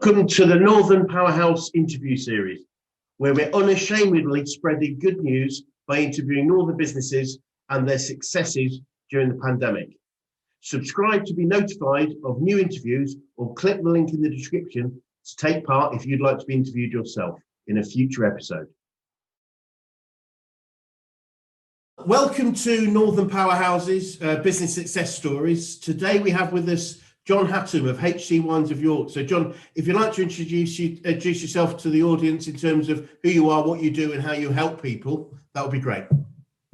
Welcome to the Northern Powerhouse interview series, where we're unashamedly spreading good news by interviewing Northern businesses and their successes during the pandemic. Subscribe to be notified of new interviews or click the link in the description to take part if you'd like to be interviewed yourself in a future episode. Welcome to Northern Powerhouse's Business Success Stories. Today we have with us John Hattam of HC Wines of York. So John, if you'd like to introduce yourself to the audience in terms of who you are, what you do and how you help people, that would be great.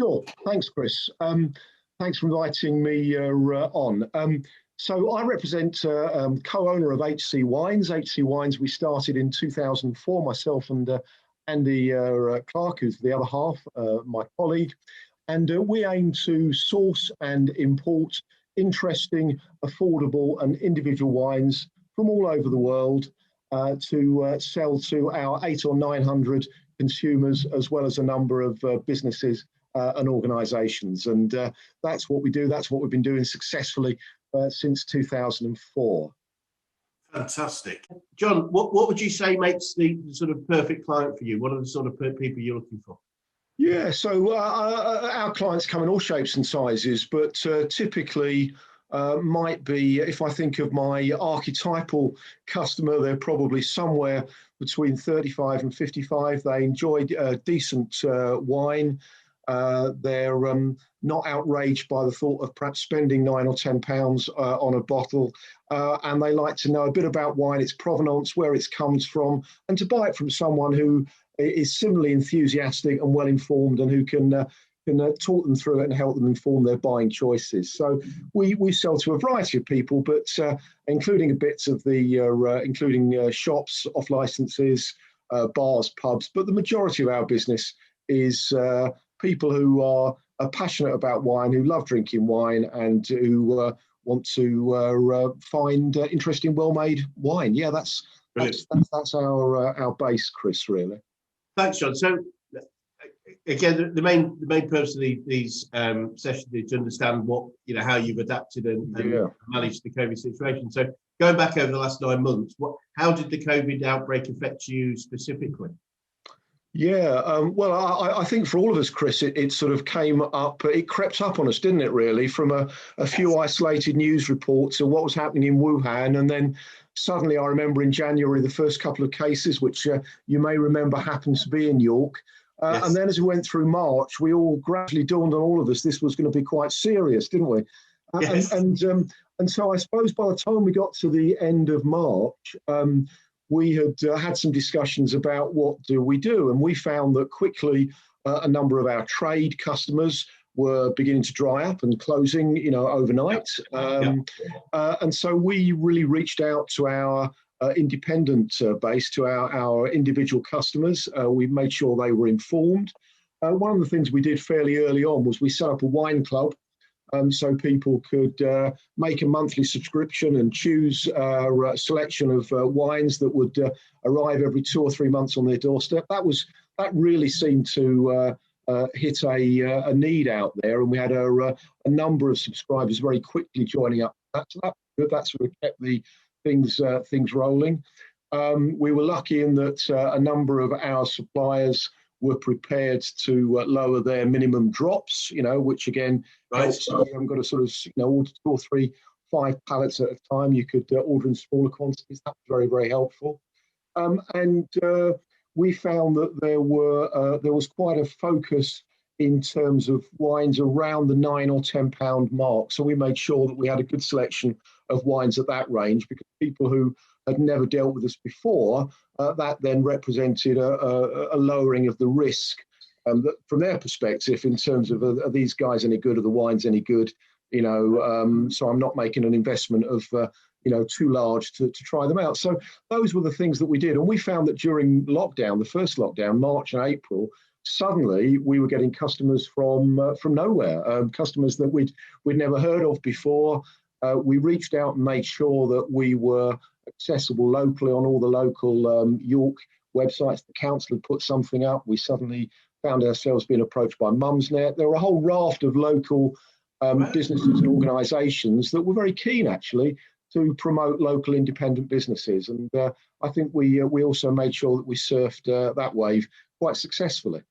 Sure, thanks Chris. Thanks for inviting me on. So I represent co-owner of HC Wines. HC Wines we started in 2004, myself and Andy Clark, who's the other half, my colleague. And we aim to source and import interesting, affordable and individual wines from all over the world to sell to our 800 or 900 consumers, as well as a number of businesses and organisations. And that's what we do. That's what we've been doing successfully since 2004. Fantastic. John, what would you say makes the sort of perfect client for you? What are the sort of people you're looking for? Yeah, so our clients come in all shapes and sizes, but typically might be, if I think of my archetypal customer, they're probably somewhere between 35 and 55. They enjoy decent wine. They're not outraged by the thought of perhaps spending £9 or £10 on a bottle, and they like to know a bit about wine, its provenance, where it comes from, and to buy it from someone who is similarly enthusiastic and well informed, and who can talk them through it and help them inform their buying choices. So we sell to a variety of people, but including a bit of the including shops, off licenses, bars, pubs. But the majority of our business is people who are passionate about wine, who love drinking wine, and who want to find interesting, well-made wine. Yeah, that's our base, Chris. Really. Thanks, John. So, again, the main purpose of these sessions is to understand how you've adapted and managed the COVID situation. So, going back over the last 9 months, how did the COVID outbreak affect you specifically? Yeah, well, I think for all of us, Chris, it sort of came up, it crept up on us, didn't it, really, from a few isolated news reports of what was happening in Wuhan. And then suddenly, I remember in January, the first couple of cases, which you may remember happened to be in York. Yes. And then as we went through March, we all gradually dawned on all of us, this was going to be quite serious, didn't we? Yes. And so I suppose by the time we got to the end of March, we had some discussions about what do we do, and we found that quickly a number of our trade customers were beginning to dry up and closing, overnight. And so we really reached out to our independent base, to our individual customers. We made sure they were informed. One of the things we did fairly early on was we set up a wine club. So people could make a monthly subscription and choose a selection of wines that would arrive every 2 or 3 months on their doorstep. That really seemed to hit a need out there, and we had a number of subscribers very quickly joining up. That sort of kept the things rolling. We were lucky in that a number of our suppliers were prepared to lower their minimum drops, which again, helps. You haven't got to sort of, order 2 or 3, 5 pallets at a time. You could order in smaller quantities. That was very, very helpful. And we found that there was quite a focus in terms of wines around the £9 or £10 mark. So we made sure that we had a good selection of wines at that range, because people who had never dealt with us before, that then represented a lowering of the risk from their perspective in terms of, are these guys any good, are the wines any good, so I'm not making an investment of too large to try them out. So those were the things that we did, and we found that during lockdown, the first lockdown, March and April, suddenly we were getting customers from nowhere, customers that we'd never heard of before. We reached out and made sure that we were accessible locally on all the local York websites. The council had put something up. We suddenly found ourselves being approached by Mumsnet. There were a whole raft of local businesses and organisations that were very keen, actually, to promote local independent businesses. And I think we also made sure that we surfed that wave quite successfully.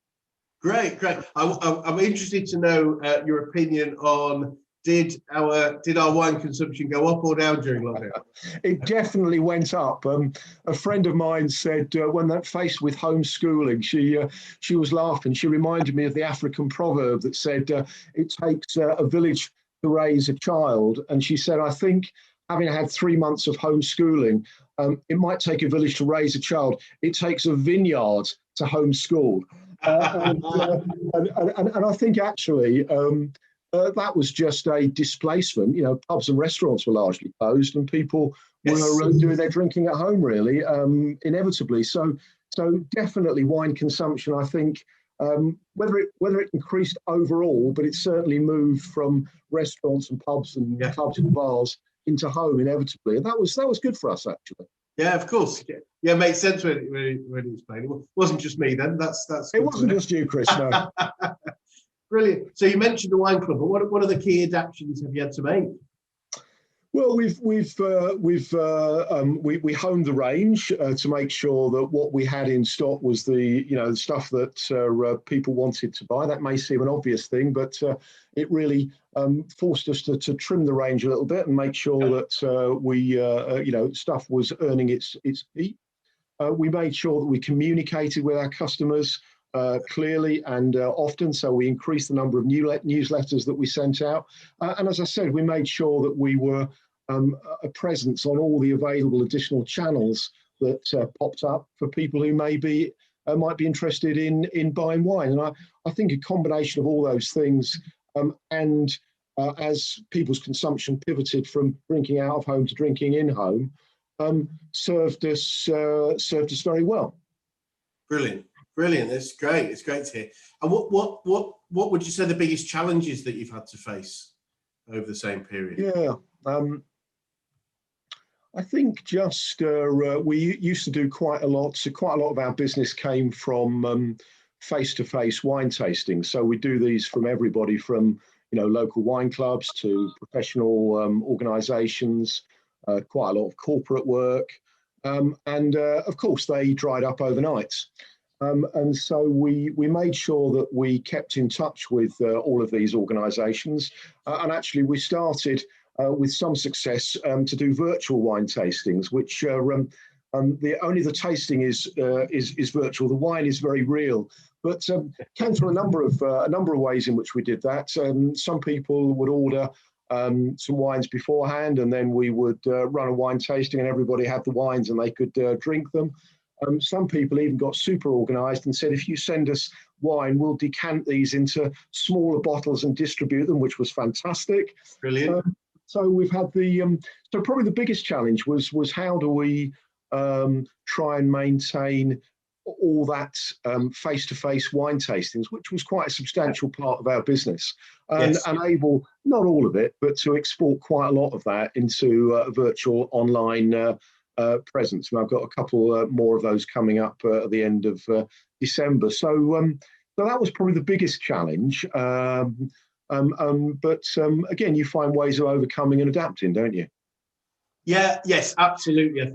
Great. I'm interested to know your opinion on did our wine consumption go up or down during lockdown? It definitely went up. A friend of mine said when that faced with homeschooling, she was laughing. She reminded me of the African proverb that said it takes a village to raise a child. And she said, I think having had 3 months of homeschooling, it might take a village to raise a child. It takes a vineyard to homeschool. And I think actually that was just a displacement. You know, pubs and restaurants were largely closed, and people were doing their drinking at home, really, inevitably. So definitely wine consumption, I think, whether it increased overall, but it certainly moved from restaurants and pubs and clubs and bars into home inevitably, and that was good for us, actually. Yeah, of course. Yeah, it makes sense when you explain it. It wasn't just me then. That's. It wasn't just you, Chris. No. Brilliant. So you mentioned the wine club, but what are the key adaptions have you had to make? Well, we honed the range to make sure that what we had in stock was the stuff that people wanted to buy. That may seem an obvious thing, but it really forced us to trim the range a little bit and make sure that stuff was earning its keep. We made sure that we communicated with our customers clearly and often, so we increased the number of newsletters that we sent out. And as I said, we made sure that we were a presence on all the available additional channels that popped up for people who might be interested in buying wine. And I think a combination of all those things, and as people's consumption pivoted from drinking out of home to drinking in home, served us very well. Brilliant. It's great. It's great to hear. And what would you say the biggest challenges that you've had to face over the same period? Yeah. I think just we used to do quite a lot. So quite a lot of our business came from face-to-face wine tasting. So we do these from everybody from local wine clubs to professional organisations, quite a lot of corporate work, and of course they dried up overnight. And so we made sure that we kept in touch with all of these organisations, and actually we started with some success to do virtual wine tastings, which only the tasting is virtual. The wine is very real, but came through a number of ways in which we did that. Some people would order some wines beforehand, and then we would run a wine tasting, and everybody had the wines and they could drink them. Some people even got super organised and said, if you send us wine, we'll decant these into smaller bottles and distribute them, which was fantastic. Brilliant. So we've had so probably the biggest challenge was how do we try and maintain all that face-to-face wine tastings, which was quite a substantial part of our business, and able, not all of it, but to export quite a lot of that into a virtual online presence. And I've got a couple more of those coming up at the end of December. So that was probably the biggest challenge. But again, you find ways of overcoming and adapting, don't you? Yeah. Yes. Absolutely. I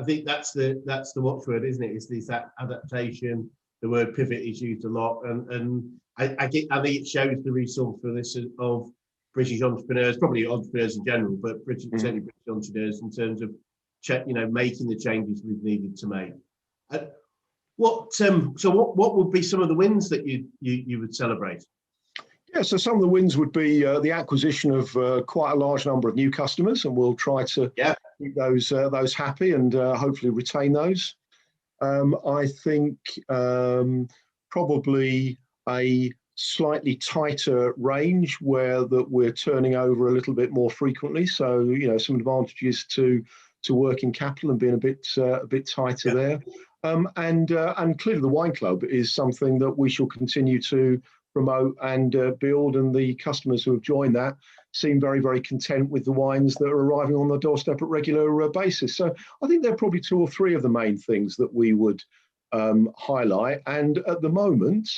think that's the watchword, isn't it? Is that adaptation? The word pivot is used a lot, and I think it shows the resourcefulness of British entrepreneurs, probably entrepreneurs in general, but certainly British entrepreneurs in terms of making the changes we've needed to make. What would be some of the wins that you would celebrate? Yeah, so some of the wins would be the acquisition of quite a large number of new customers, and we'll try to keep those happy and hopefully retain those. I think probably a slightly tighter range where that we're turning over a little bit more frequently. So some advantages to working capital and being a bit tighter there. And clearly the wine club is something that we shall continue to promote and build, and the customers who have joined that seem very, very content with the wines that are arriving on the doorstep at regular basis. So I think there are probably 2 or 3 of the main things that we would highlight. And at the moment,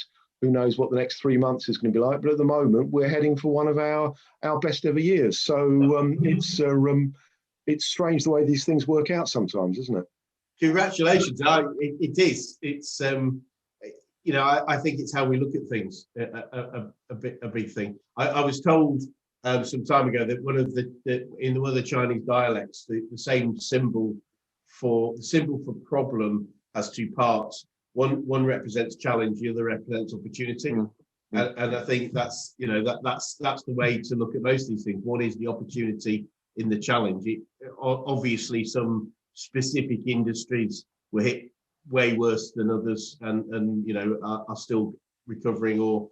who knows what the next 3 months is going to be like, but at the moment we're heading for one of our best ever years. So it's strange the way these things work out sometimes, isn't it? Congratulations. It is. It's I think it's how we look at things. A big thing. I was told some time ago that in one of the Chinese dialects, the same symbol for problem has two parts. One represents challenge, the other represents opportunity. And I think that's the way to look at most of these things. What is the opportunity in the challenge? Obviously, some specific industries were hit way worse than others, and are still recovering or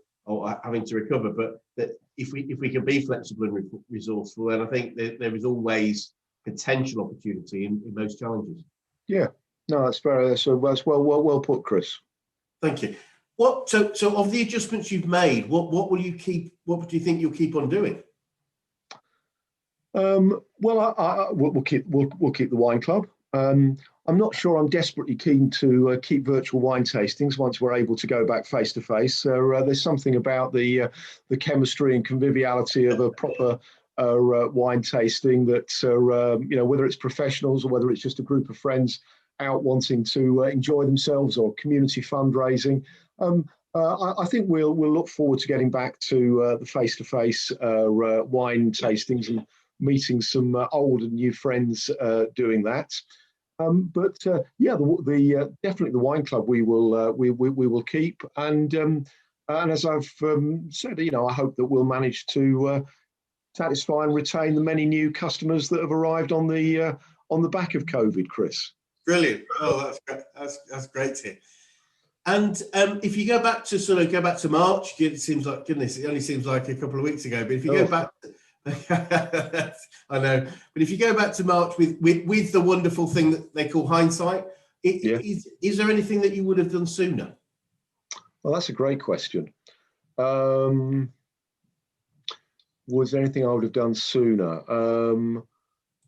having to recover. But that if we can be flexible and resourceful, then I think that there is always potential opportunity in most challenges. Yeah, no, that's very so that's well put, Chris. Thank you. So of the adjustments you've made, what will you keep? What do you think you'll keep on doing? Well, we'll keep the wine club. I'm not sure I'm desperately keen to keep virtual wine tastings once we're able to go back face to face. There's something about the chemistry and conviviality of a proper wine tasting that whether it's professionals or whether it's just a group of friends out wanting to enjoy themselves or community fundraising. I think we'll look forward to getting back to the face-to-face wine tastings and meeting some old and new friends doing that. Definitely the wine club we will keep, and as I've said, I hope that we'll manage to satisfy and retain the many new customers that have arrived on the back of COVID, Chris. Brilliant. Oh, that's great to hear. And if you go back to March, it seems like, goodness, it only seems like a couple of weeks ago. But if you go back, I know. But if you go back to March with the wonderful thing that they call hindsight, is there anything that you would have done sooner? Well, that's a great question. Was there anything I would have done sooner?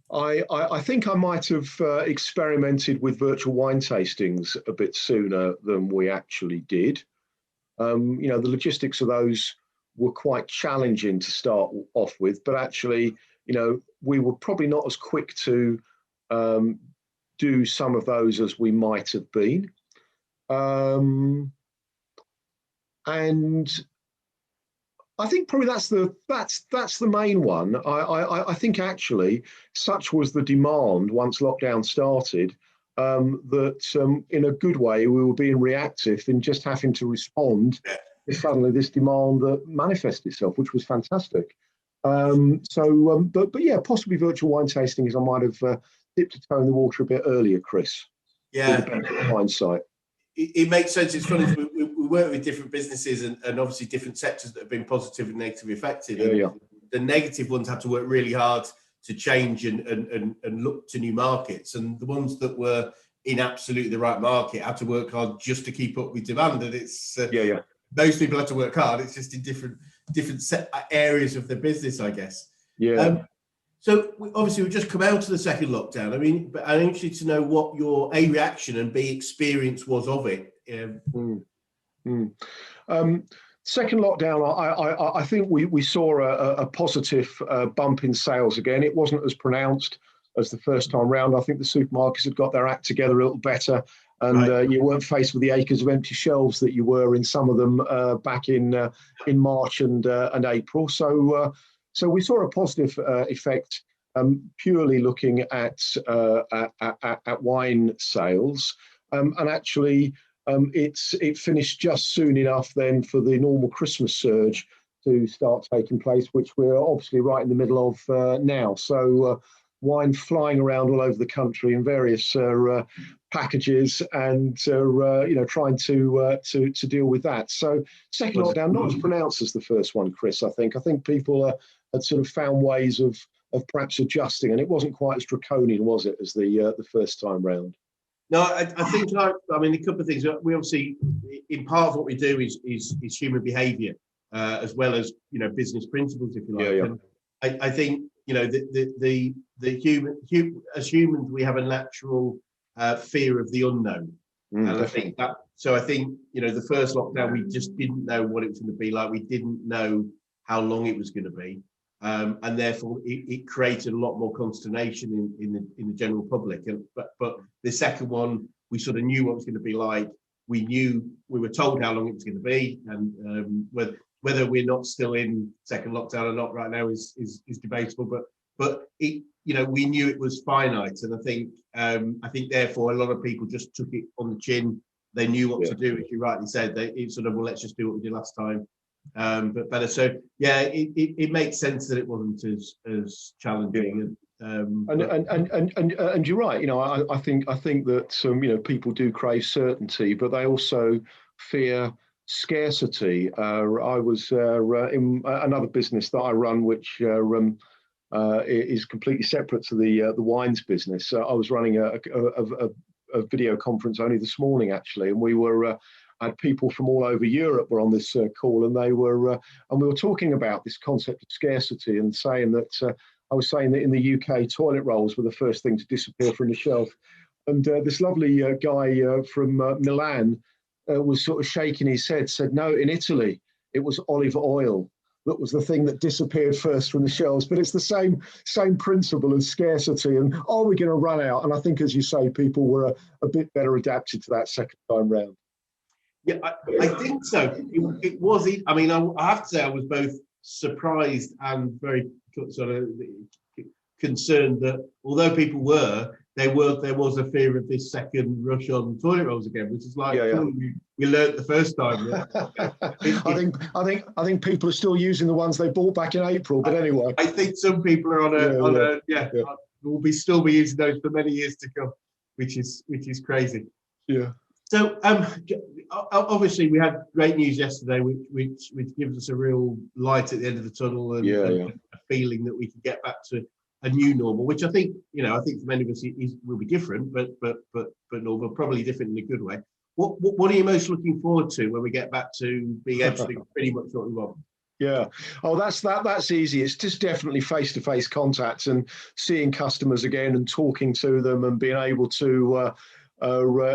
I think I might have experimented with virtual wine tastings a bit sooner than we actually did. The logistics of those were quite challenging to start off with, but actually, we were probably not as quick to do some of those as we might have been. And I think probably that's the main one. I think actually such was the demand once lockdown started that in a good way we were being reactive and just having to respond to suddenly this demand that manifested itself, which was fantastic. But yeah, possibly virtual wine tastings I might have dipped a toe in the water a bit earlier, Chris. Yeah, with the benefit of hindsight. It makes sense. It's funny. We work with different businesses and obviously different sectors that have been positive and negatively affected. Yeah. The negative ones have to work really hard to change and look to new markets. And the ones that were in absolutely the right market had to work hard just to keep up with demand. And it's most people have to work hard. It's just in different areas of the business, I guess. Yeah. So obviously we've just come out of the second lockdown. I mean, but I'm interested to know what your A, reaction and B, experience was of it. Second lockdown, I think we saw a positive bump in sales again. It wasn't as pronounced as the first time round. I think the supermarkets had got their act together a little better, and you weren't faced with the acres of empty shelves that you were in some of them back in March and April. So we saw a positive effect purely looking at wine sales, and actually it finished just soon enough then for the normal Christmas surge to start taking place, which we're obviously right in the middle of now. So wine flying around all over the country in various packages, and trying to deal with that. So second lockdown, not as pronounced as the first one, Chris. I think people had sort of found ways of perhaps adjusting, and it wasn't quite as draconian, was it, as the first time round? No, I think a couple of things. We obviously, in part of what we do is human behaviour, as well as business principles, if you like. Yeah. And I think the human as humans we have a natural fear of the unknown, and I think that. So I think the first lockdown we just didn't know what it was going to be like. We didn't know how long it was going to be. and therefore it created a lot more consternation in the general public. But the second one, we sort of knew what it was going to be like. We were told how long it was going to be, and whether we're not still in second lockdown or not right now is debatable. But it, we knew it was finite, and I think therefore a lot of people just took it on the chin. They knew what to do, as you rightly said. It sort of, well, let's just do what we did last time, but better. So yeah, it makes sense that it wasn't as challenging. And you're right. I think that people do crave certainty, but they also fear scarcity. I was in another business that I run, which is completely separate to the wines business. I was running a video conference only this morning, actually, and we had people from all over Europe were on this call, and we were talking about this concept of scarcity and saying that. I was saying that in the UK, toilet rolls were the first thing to disappear from the shelf. And this lovely guy from Milan was sort of shaking his head, said, no, in Italy, it was olive oil that was the thing that disappeared first from the shelves. But it's the same principle of scarcity. And are we going to run out? And I think, as you say, people were a bit better adapted to that second time round. Yeah, I think so. It was, I mean, I have to say I was both surprised and very sort of concerned that although people there was a fear of this second rush on toilet rolls again, which is like we learnt the first time. I think people are still using the ones they bought back in April. But anyway, I think some people are will still be using those for many years to come, which is crazy. Yeah. So obviously we had great news yesterday, which gives us a real light at the end of the tunnel and a feeling that we can get back to a new normal, which I think for many of us will be different, but normal, probably different in a good way. What are you most looking forward to when we get back to being able to do pretty much what we want? Yeah. Oh, that's easy. It's just definitely face-to-face contacts and seeing customers again and talking to them and being able to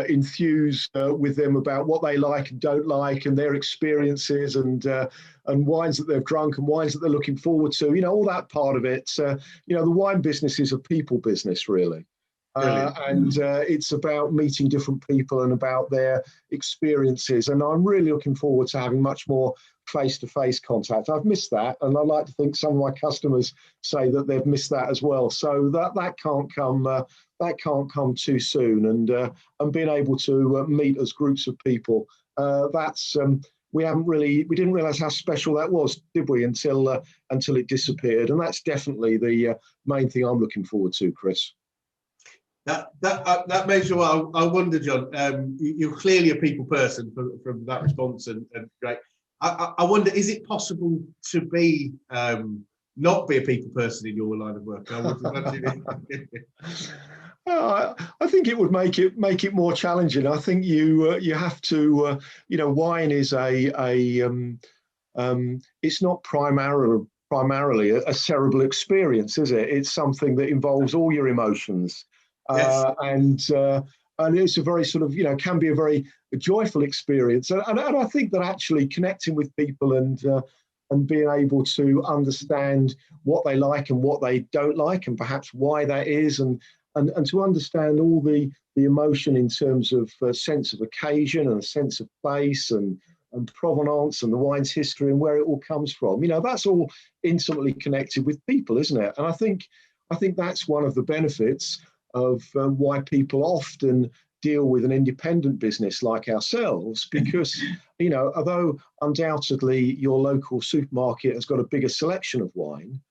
enthuse with them about what they like and don't like and their experiences and wines that they've drunk and wines that they're looking forward to. All that part of it. The wine business is a people business, really. And it's about meeting different people and about their experiences. And I'm really looking forward to having much more face-to-face contact. I've missed that, and I like to think some of my customers say that they've missed that as well. So that can't come too soon. And being able to meet as groups of people, we didn't realise how special that was, did we? Until it disappeared, and that's definitely the main thing I'm looking forward to, Chris. That makes me well. I wonder, John. You're clearly a people person from that response, and great. I wonder, is it possible to be not be a people person in your line of work? I think it would make it more challenging. I think you have to wine is it's not primarily a cerebral experience, is it? It's something that involves all your emotions. Yes. And it's a very sort of, can be a very joyful experience. And I think that actually connecting with people and being able to understand what they like and what they don't like and perhaps why that is and to understand all the emotion in terms of a sense of occasion and a sense of place and provenance and the wine's history and where it all comes from. That's all intimately connected with people, isn't it? And I think that's one of the benefits of why people often deal with an independent business like ourselves, because, although undoubtedly your local supermarket has got a bigger selection of wine,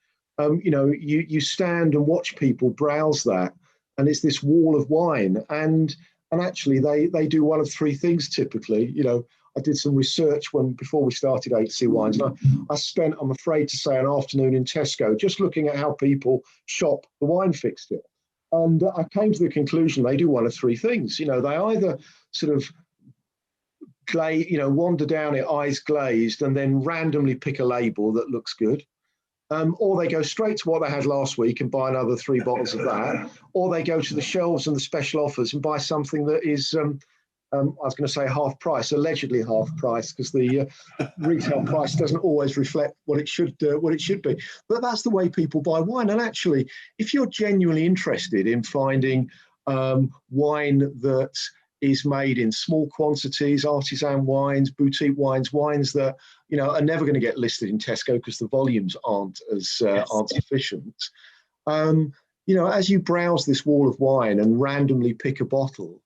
you stand and watch people browse that, and it's this wall of wine. And actually they do one of three things typically. I did some research before we started HC Wines, and I spent, I'm afraid to say, an afternoon in Tesco just looking at how people shop the wine fixture. And I came to the conclusion they do one of three things. They either sort of wander down it eyes glazed and then randomly pick a label that looks good, or they go straight to what they had last week and buy another 3 bottles of that, or they go to the shelves and the special offers and buy something that is I was going to say half price, allegedly half price, because the retail price doesn't always reflect what it should be. But that's the way people buy wine. And actually, if you're genuinely interested in finding wine that is made in small quantities, artisan wines, boutique wines, wines that are never going to get listed in Tesco because the volumes aren't sufficient. As you browse this wall of wine and randomly pick a bottle,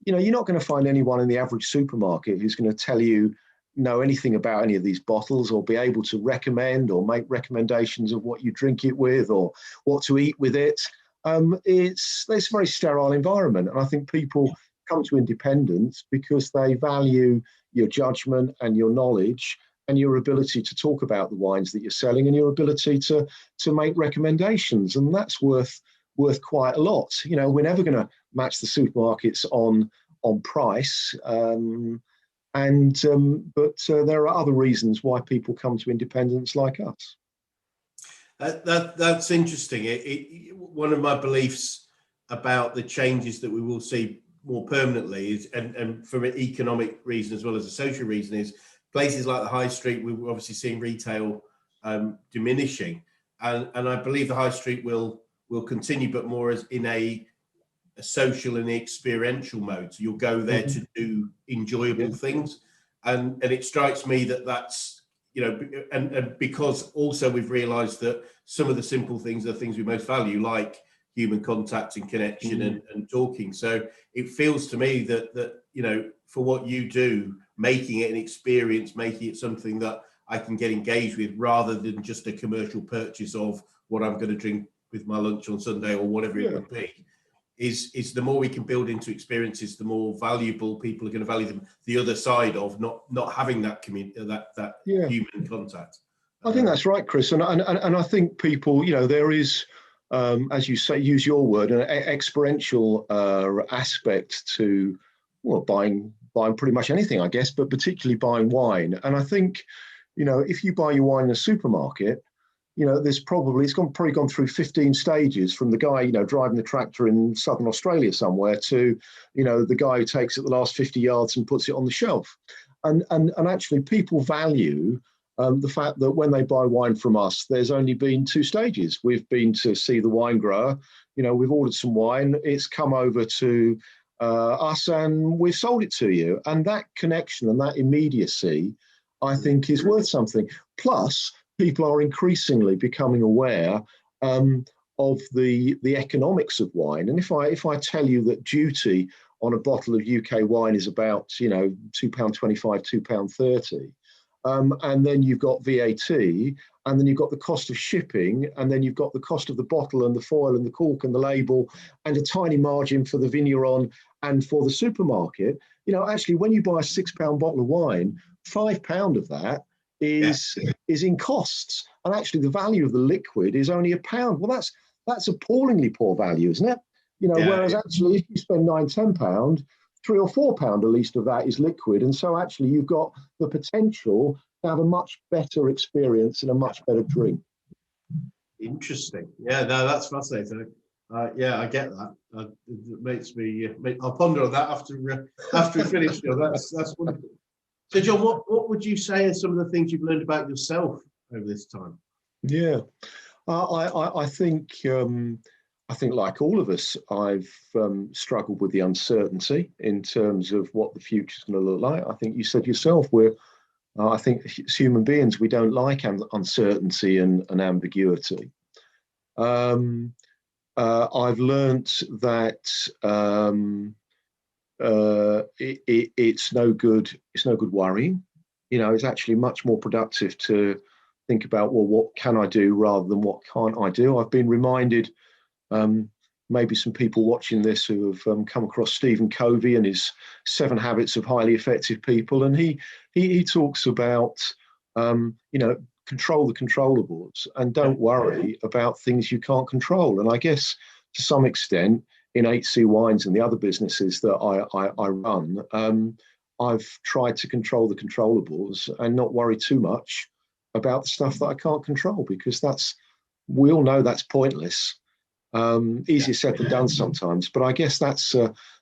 you're not going to find anyone in the average supermarket who's going to tell you know anything about any of these bottles or be able to recommend or make recommendations of what you drink it with or what to eat with it. It's a very sterile environment, and I think people come to independence because they value your judgment and your knowledge and your ability to talk about the wines that you're selling and your ability to make recommendations, and that's worth quite a lot. We're never going to match the supermarkets on price, but there are other reasons why people come to independents like us. That's interesting. One of my beliefs about the changes that we will see more permanently is, and from an economic reason as well as a social reason, is places like the high street. We're obviously seeing retail diminishing, and I believe the high street will continue, but more as in a social and experiential mode. So you'll go there to do enjoyable things, and it strikes me that's and because also we've realised that some of the simple things are things we most value, like human contact and connection and talking. So it feels to me that for what you do, making it an experience, making it something that I can get engaged with rather than just a commercial purchase of what I'm going to drink with my lunch on Sunday or whatever it would be, is the more we can build into experiences, the more valuable people are going to value them. The other side of not having that that human contact. I think that's right, Chris, and I think people, there is, as you say, use your word, an experiential aspect to buying pretty much anything, I guess, but particularly buying wine. And I think, if you buy your wine in a supermarket, it's probably gone through 15 stages, from the guy, driving the tractor in southern Australia somewhere to, the guy who takes it the last 50 yards and puts it on the shelf. And actually people value the fact that when they buy wine from us, there's only been 2 stages. We've been to see the wine grower, we've ordered some wine, it's come over to us and we've sold it to you. And that connection and that immediacy, I think, is worth something. Plus, people are increasingly becoming aware of the economics of wine. And if I tell you that duty on a bottle of UK wine is about £2.25, £2.30, and then you've got VAT, and then you've got the cost of shipping, and then you've got the cost of the bottle and the foil and the cork and the label, and a tiny margin for the vigneron and for the supermarket. Actually, when you buy a £6 bottle of wine, £5 of that is in costs, and actually the value of the liquid is only £1. Well, that's appallingly poor value, isn't it? Whereas actually, if you spend £9-10, £3 or £4 at least of that is liquid, and so actually you've got the potential to have a much better experience and a much better drink. Interesting. Yeah, no, that's fascinating. I get that. It makes me. I'll ponder on that after we finish. That's wonderful. So, John, what would you say are some of the things you've learned about yourself over this time? Yeah, I think like all of us, I've struggled with the uncertainty in terms of what the future is going to look like. I think you said yourself, I think as human beings, we don't like uncertainty and ambiguity. I've learnt that it's no good. It's no good worrying. It's actually much more productive to think about, well, what can I do rather than what can't I do? I've been reminded, maybe some people watching this who have come across Stephen Covey and his 7 Habits of Highly Effective People, and he talks about control the controllables and don't worry about things you can't control. And I guess to some extent, in HC Wines and the other businesses that I run, I've tried to control the controllables and not worry too much about the stuff that I can't control, because we all know that's pointless. Easier said than done sometimes, but I guess that's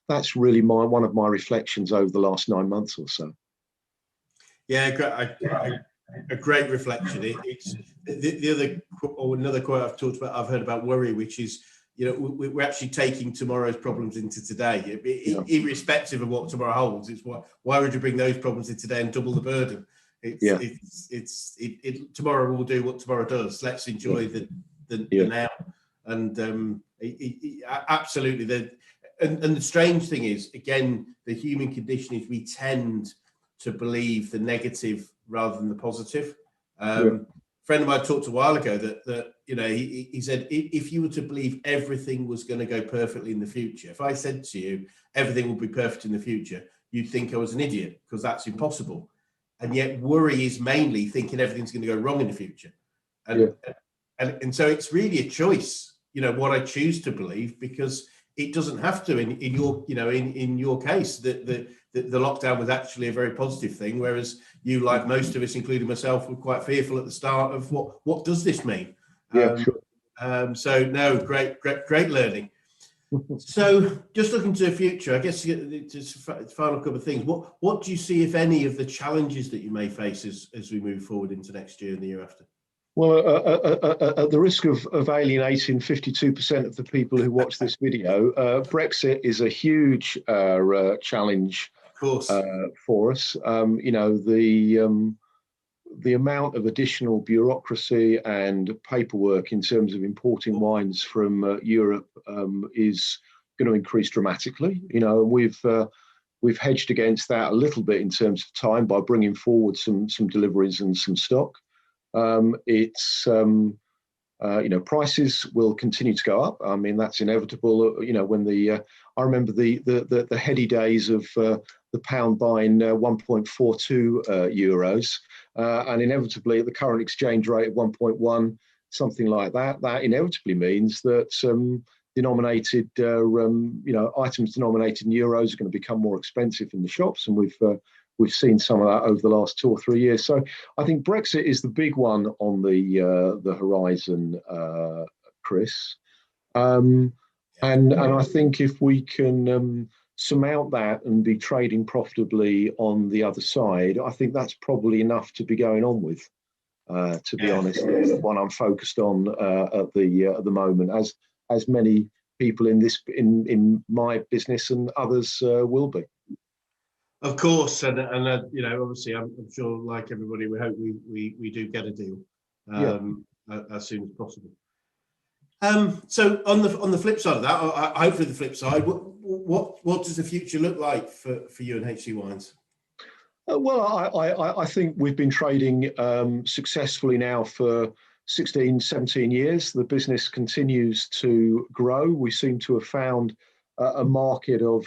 that's really one of my reflections over the last 9 months or so. Yeah, a great reflection. It's the other, or another quote I've heard about worry, which is, we're actually taking tomorrow's problems into today, irrespective of what tomorrow holds. It's why would you bring those problems in today and double the burden? Tomorrow will do what tomorrow does. Let's enjoy the now. And absolutely. And the strange thing is, again, the human condition is we tend to believe the negative rather than the positive. A friend of mine talked a while ago that he said, if you were to believe everything was going to go perfectly in the future, if I said to you everything will be perfect in the future, you'd think I was an idiot, because that's impossible. And yet worry is mainly thinking everything's going to go wrong in the future. And so it's really a choice, what I choose to believe, because it doesn't have to. In your case, the lockdown was actually a very positive thing, whereas you, like most of us, including myself, were quite fearful at the start of what does this mean? So no, great learning. So just looking to the future, I guess just final couple of things. What do you see, if any, of the challenges that you may face as we move forward into next year and the year after? Well, at the risk of alienating 52% of the people who watch this video, Brexit is a huge challenge, of course, for us. The amount of additional bureaucracy and paperwork in terms of importing wines from Europe is going to increase dramatically. We've hedged against that a little bit in terms of time by bringing forward some deliveries and some stock. Prices will continue to go up. I mean, that's inevitable. I remember the heady days of the pound buying 1.42 euros, and inevitably at the current exchange rate of 1.1, something like that. That inevitably means that items denominated in euros are going to become more expensive in the shops, and we've seen some of that over the last 2 or 3 years. So I think Brexit is the big one on the horizon, Chris. And I think if we can surmount that and be trading profitably on the other side, I think that's probably enough to be going on with. To be honest, it's the one I'm focused on at the moment, as many people in my business and others will be. Of course, and obviously, I'm sure, like everybody, we hope we do get a deal as soon as possible. So on the flip side of that, hopefully the flip side, what does the future look like for you and HC Wines? Well, I think we've been trading successfully now for 16, 17 years. The business continues to grow. We seem to have found a market of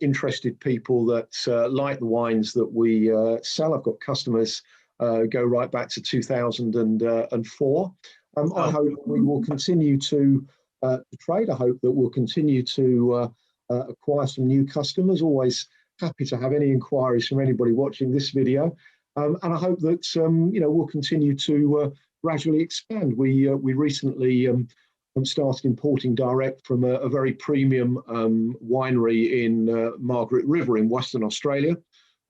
interested people that like the wines that we sell. I've got customers go right back to 2004. I hope we will continue to trade. I hope that we'll continue to acquire some new customers. Always happy to have any inquiries from anybody watching this video. And I hope that we'll continue to gradually expand. We recently started importing direct from a very premium winery in Margaret River in Western Australia.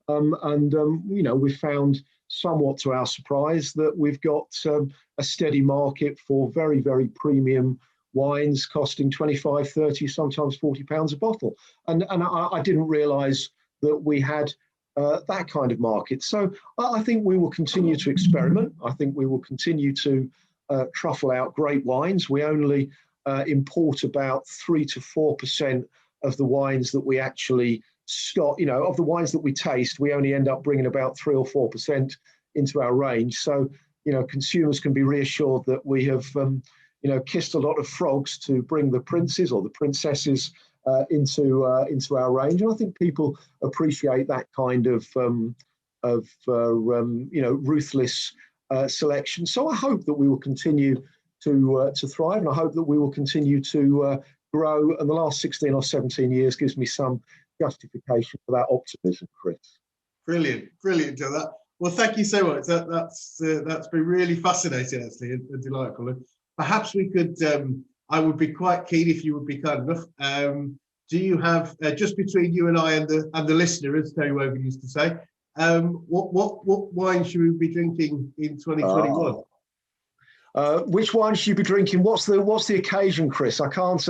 We found, somewhat to our surprise, that we've got a steady market for very, very premium wines costing 25, 30, sometimes £40 a bottle. And I didn't realise that we had that kind of market. So I think we will continue to experiment. I think we will continue to truffle out great wines. We only import about 3 to 4% of the wines that we actually stock. Of the wines that we taste, we only end up bringing about 3 or 4% into our range. So consumers can be reassured that we have kissed a lot of frogs to bring the princes or the princesses into our range. And I think people appreciate that kind of ruthless selection. So I hope that we will continue to thrive, and I hope that we will continue to grow. And the last 16 or 17 years gives me some justification for that optimism, Chris. Brilliant, Joe. Well, thank you so much. That's been really fascinating, actually, and delightful. And perhaps we could. I would be quite keen if you would be kind enough do you have, just between you and I and the listener, as Terry Wogan used to say, what wine should we be drinking in 2021? Which wine should you be drinking? What's the occasion, Chris? I can't.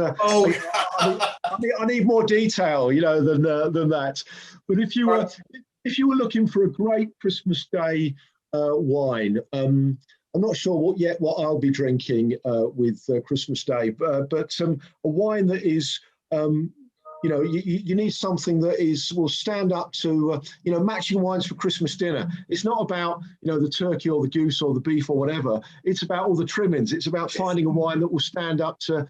I need more detail, than that. But if you were looking for a great Christmas Day wine, I'm not sure what I'll be drinking with Christmas Day, but a wine that is. You need something that will stand up to, matching wines for Christmas dinner. It's not about, the turkey or the goose or the beef or whatever. It's about all the trimmings. It's about finding a wine that will stand up to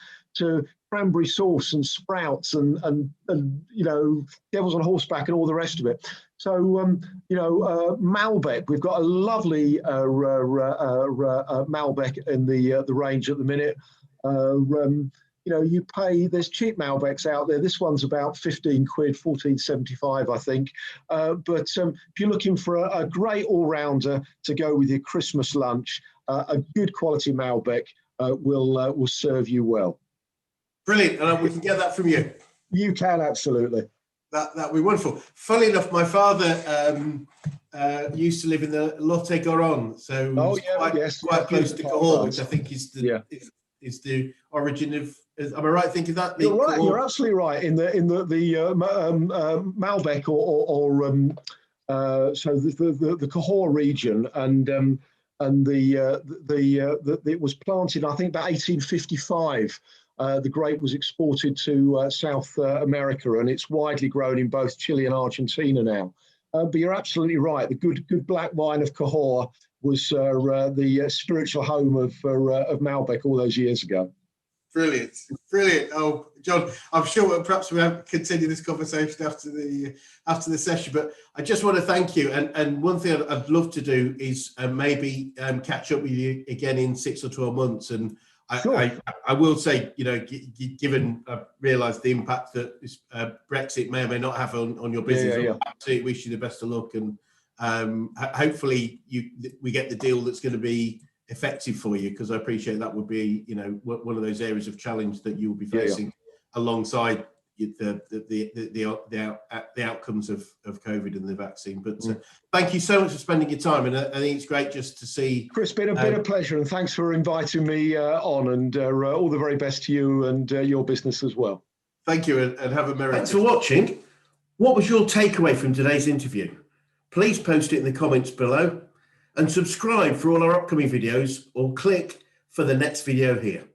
cranberry sauce and sprouts and devils on horseback and all the rest of it. So, Malbec, we've got a lovely Malbec in the range at the minute. You pay, there's cheap Malbecs out there. This one's about 15 quid, 14.75, I think. But if you're looking for a great all-rounder to go with your Christmas lunch, a good quality Malbec will serve you well. Brilliant, and we can get that from you. You can, absolutely. That'd be wonderful. Funnily enough, my father used to live in the Lotte Garonne, so quite close to Cahors, which I think is the origin of. Am I right thinking that? You're right. You're absolutely right. In the Malbec so the Cahors region, and it was planted, I think, about 1855. The grape was exported to South America, and it's widely grown in both Chile and Argentina now. But you're absolutely right. The good black wine of Cahors was the spiritual home of Malbec all those years ago. Brilliant. Oh, John, I'm sure perhaps we won't continue this conversation after the session, but I just want to thank you. And one thing I'd love to do is maybe catch up with you again in 6 or 12 months. And I will say, given I realise the impact that this, Brexit may or may not have on your business, I absolutely wish you the best of luck. And hopefully we get the deal that's going to be effective for you, because I appreciate that would be one of those areas of challenge that you will be facing alongside the outcomes of COVID and the vaccine. But thank you so much for spending your time, and I think it's great just to see. Chris, been a pleasure, and thanks for inviting me on, and all the very best to you and your business as well. Thank you, and have a merry Thanks for watching. What was your takeaway from today's interview? Please post it in the comments below, and subscribe for all our upcoming videos, or click for the next video here.